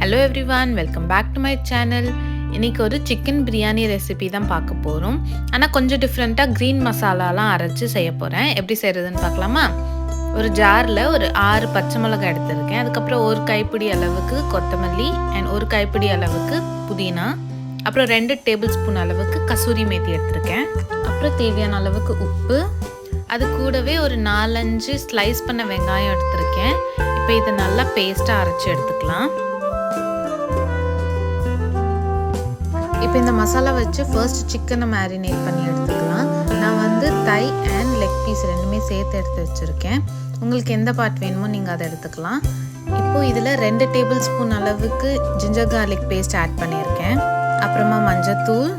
Hello everyone, welcome back to my channel. இன்னைக்கு ஒரு chicken biryani recipe தான் பார்க்க போறோம். ஆனா கொஞ்சம் டிஃபரண்டா கிரீன் மசாலாலாம் அரைச்சு செய்ய போறேன். எப்படி செய்யறதுன்னு பார்க்கலாமா? ஒரு ஜார்ல ஒரு 6 பச்சை மிளகாய் எடுத்துருக்கேன். அதுக்கு அப்புறம் ஒரு கைப்பிடி அளவுக்கு கொத்தமல்லி and ஒரு கைப்பிடி அளவுக்கு புதினா. அப்புறம் 2 டேபிள் ஸ்பூன் அளவுக்கு கசூரி மேத்தி எடுத்துருக்கேன். அப்புறம் தேவையான அளவுக்கு உப்பு. அது கூடவே ஒரு 4-5 ஸ்லைஸ் பண்ண வெங்காயம் எடுத்துருக்கேன். இப்போ இதை நல்லா பேஸ்டா அரைச்சு எடுத்துக்கலாம். இப்போ இந்த மசாலா வச்சு ஃபர்ஸ்ட் சிக்கனை மேரினேட் பண்ணி எடுத்துக்கலாம். நான் வந்து தை அண்ட் லெக் பீஸ் ரெண்டுமே சேர்த்து எடுத்து வச்சுருக்கேன். உங்களுக்கு எந்த பார்ட் வேணுமோ நீங்கள் அதை எடுத்துக்கலாம். இப்போது இதில் 2 டேபிள் ஸ்பூன் அளவுக்கு ஜிஞ்சர் கார்லிக் பேஸ்ட் ஆட் பண்ணியிருக்கேன். அப்புறமா மஞ்சத்தூள்,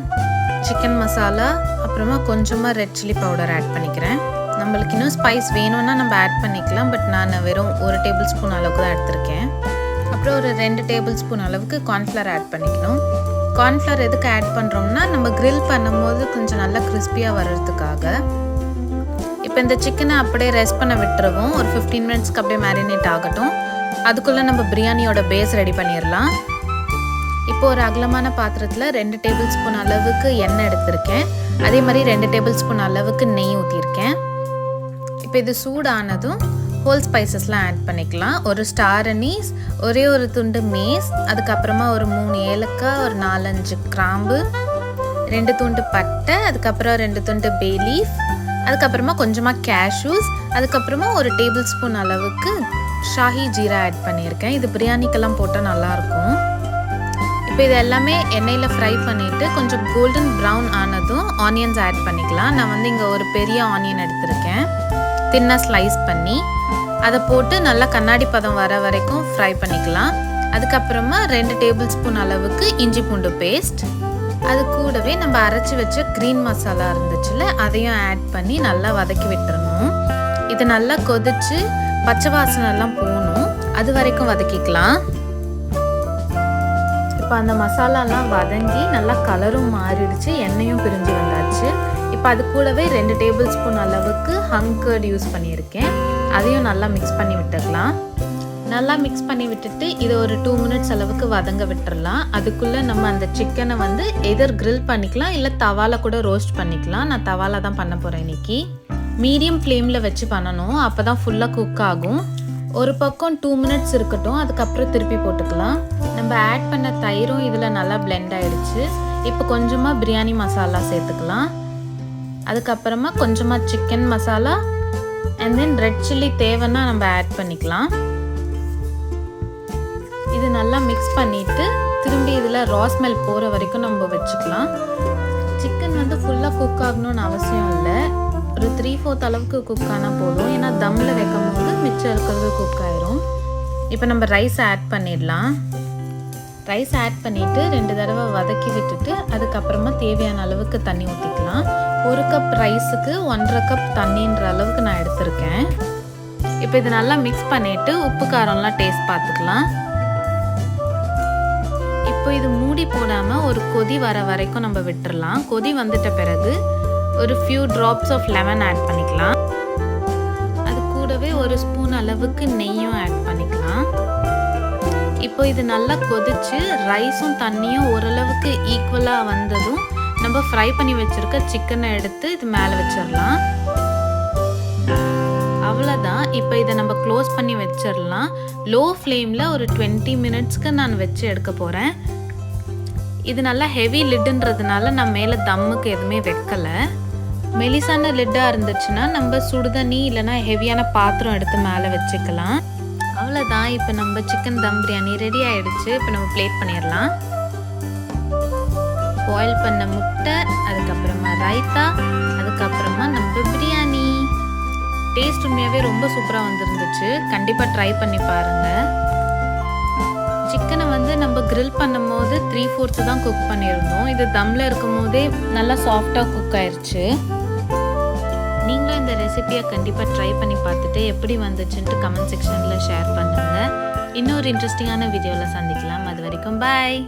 சிக்கன் மசாலா, அப்புறமா கொஞ்சமாக ரெட் சில்லி பவுடர் ஆட் பண்ணிக்கிறேன். நம்மளுக்கு இன்னும் ஸ்பைஸ் வேணும்னா நம்ம ஆட் பண்ணிக்கலாம். பட் நான் வெறும் 1 டேபிள் ஸ்பூன் அளவுக்கு தான் எடுத்திருக்கேன். அப்புறம் ஒரு 2 டேபிள் ஸ்பூன் அளவுக்கு கார்ன்ஃப்ளவர் ஆட் பண்ணிக்கணும். கார்ன்ஃப்ளவர் எதுக்கு ஆட் பண்ணுறோம்னா நம்ம கிரில் பண்ணும்போது கொஞ்சம் நல்லா கிறிஸ்பியாக வர்றதுக்காக. இப்போ இந்த சிக்கனை அப்படியே ரெஸ்ட் பண்ண விட்டுருவோம். ஒரு 15 மினிட்ஸ்க்கு அப்படியே மேரினேட் ஆகட்டும். அதுக்குள்ளே நம்ம பிரியாணியோட பேஸ் ரெடி பண்ணிடலாம். இப்போ ஒரு அகலமான பாத்திரத்தில் 2 டேபிள் ஸ்பூன் அளவுக்கு எண்ணெய் எடுத்திருக்கேன். அதே மாதிரி 2 டேபிள் ஸ்பூன் அளவுக்கு நெய் ஊற்றிருக்கேன். இப்போ இது சூடானதும் ஹோல் ஸ்பைசஸ்லாம் ஆட் பண்ணிக்கலாம். ஒரு ஸ்டார் அனீஸ், ஒரே ஒரு துண்டு மேஸ், அதுக்கப்புறமா ஒரு 3 ஏலக்காய், ஒரு 4-5 கிராம்பு, 2 துண்டு பட்டை, அதுக்கப்புறம் 2 துண்டு பே லீஃப், அதுக்கப்புறமா கொஞ்சமாக கேஷ்யூஸ், அதுக்கப்புறமா ஒரு டேபிள் ஸ்பூன் அளவுக்கு ஷாஹி ஜீரா ஆட் பண்ணியிருக்கேன். இது பிரியாணிக்கெல்லாம் போட்டால் நல்லாயிருக்கும். இப்போ இது எல்லாமே எண்ணெயில் ஃப்ரை பண்ணிவிட்டு கொஞ்சம் கோல்டன் ப்ரௌன் ஆனதும் ஆனியன்ஸ் ஆட் பண்ணிக்கலாம். நான் வந்து இங்கே ஒரு பெரிய ஆனியன் எடுத்திருக்கேன், தின்னாக ஸ்லைஸ் பண்ணி அதை போட்டு நல்லா கண்ணாடி பதம் வர வரைக்கும் ஃப்ரை பண்ணிக்கலாம். அதுக்கப்புறமா 2 டேபிள் ஸ்பூன் அளவுக்கு இஞ்சி பூண்டு பேஸ்ட், அது கூடவே நம்ம அரைச்சி வச்ச க்ரீன் மசாலா இருந்துச்சுல அதையும் ஆட் பண்ணி நல்லா வதக்கி விட்டுறணும். இது நல்லா கொதிச்சு பச்சை வாசனைலாம் போகணும், அது வரைக்கும் வதக்கிக்கலாம். இப்போ அந்த மசாலாலாம் வதங்கி நல்லா கலரும் மாறிடுச்சு, எண்ணெயும் பிரிஞ்சு வந்தாச்சு. இப்போ அது கூடவே 2 டேபிள் ஸ்பூன் அளவுக்கு ஹங்கர்ட் யூஸ் பண்ணியிருக்கேன். அதையும் நல்லா மிக்ஸ் பண்ணி விட்டுடலாம். நல்லா மிக்ஸ் பண்ணி விட்டுட்டு இதை ஒரு 2 மினிட்ஸ் அளவுக்கு வதங்க விட்டுறலாம். அதுக்குள்ளே நம்ம அந்த சிக்கனை வந்து எதர் கிரில் பண்ணிக்கலாம், இல்லை தவால கூட ரோஸ்ட் பண்ணிக்கலாம். நான் தவால தான் பண்ண போகிறேன் இன்னைக்கு. மீடியம் ஃப்ளேமில் வச்சு பண்ணணும், அப்போ தான் ஃபுல்லாக குக் ஆகும். ஒரு பக்கம் 2 மினிட்ஸ் இருக்கட்டும், அதுக்கப்புறம் திருப்பி போட்டுக்கலாம். நம்ம ஆட் பண்ண தயிரும் இதில் நல்லா பிளெண்ட் ஆகிடுச்சு. இப்போ கொஞ்சமாக பிரியாணி மசாலா சேர்த்துக்கலாம். அதுக்கப்புறமா கொஞ்சமாக chicken masala and then red chilli தேவைன்னா நம்ம ஆட் பண்ணிக்கலாம். இது நல்லா மிக்ஸ் பண்ணிவிட்டு திரும்பி இதில் ரா ஸ்மெல் போகிற வரைக்கும் நம்ம வச்சுக்கலாம். சிக்கன் வந்து ஃபுல்லாக குக் ஆகணும்னு அவசியம் இல்லை, ஒரு 3/4 அளவுக்கு குக் ஆனால் போதும். ஏன்னா தம்மில் வைக்கும் போது மிச்சம் இருக்கிறது குக் ஆயிரும். இப்போ நம்ம ரைஸ் ஆட் பண்ணிடலாம். ரைஸ் ஆட் பண்ணிவிட்டு 2 தடவை வதக்கி விட்டுட்டு அதுக்கப்புறமா தேவையான அளவுக்கு தண்ணி ஊற்றிக்கலாம். 1 கப் ரைஸுக்கு 1.5 கப் தண்ணின்ற அளவுக்கு நான் எடுத்திருக்கேன். இப்போ இது நல்லா மிக்ஸ் பண்ணிவிட்டு உப்பு காரம்லாம் டேஸ்ட் பார்த்துக்கலாம். இப்போ இது மூடி போடாமல் ஒரு கொதி வர வரைக்கும் நம்ம விட்டுறலாம். கொதி வந்துட்ட பிறகு ஒரு few drops of lemon add பண்ணிக்கலாம். அது கூடவே ஒரு ஸ்பூன் அளவுக்கு நெய்யும் ஆட் பண்ணிக்கலாம். இப்போ இது நல்லா கொதிச்சு ரைஸும் தண்ணியும் ஓரளவுக்கு ஈக்குவலாக வந்ததும் நம்ம ஃப்ரை பண்ணி வச்சுருக்க சிக்கனை எடுத்து இது மேலே வச்சிடலாம். அவ்வளோதான். இப்போ இதை நம்ம க்ளோஸ் பண்ணி வச்சிடலாம். லோ ஃப்ளேமில் ஒரு 20 மினிட்ஸ்க்கு நான் வச்சு எடுக்க போகிறேன். இது நல்லா ஹெவி லிட்டுன்றதுனால நான் மேலே தம்முக்கு எதுவுமே வைக்கலை. மெலிசான லிட்டாக இருந்துச்சுன்னா நம்ம சுடுதண்ணி இல்லைனா ஹெவியான பாத்திரம் எடுத்து மேலே வச்சுக்கலாம். அவ்வளோதான். இப்போ நம்ம சிக்கன் தம் பிரியாணி ரெடி ஆகிடுச்சு. இப்போ நம்ம பிளேட் பண்ணிடலாம். பாயில் பண்ண முட்டை, அதுக்கப்புறமா ரைத்தா, அதுக்கப்புறமா நம்ம பிரியாணி. டேஸ்ட் உண்மையாகவே ரொம்ப சூப்பராக வந்துருந்துச்சு. கண்டிப்பாக ட்ரை பண்ணி பாருங்கள். சிக்கனை வந்து நம்ம கிரில் பண்ணும் போது 3/4 தான் குக் பண்ணியிருந்தோம். இது தம்மில் இருக்கும் போதே நல்லா சாஃப்டாக குக் ஆயிடுச்சு. நீங்களும் இந்த ரெசிபியை கண்டிப்பாக ட்ரை பண்ணி பார்த்துட்டு எப்படி வந்துச்சுன்ட்டு கமெண்ட் செக்ஷனில் ஷேர் பண்ணுங்கள். இன்னொரு இன்ட்ரெஸ்டிங்கான வீடியோவில் சந்திக்கலாம். அது வரைக்கும் பாய்.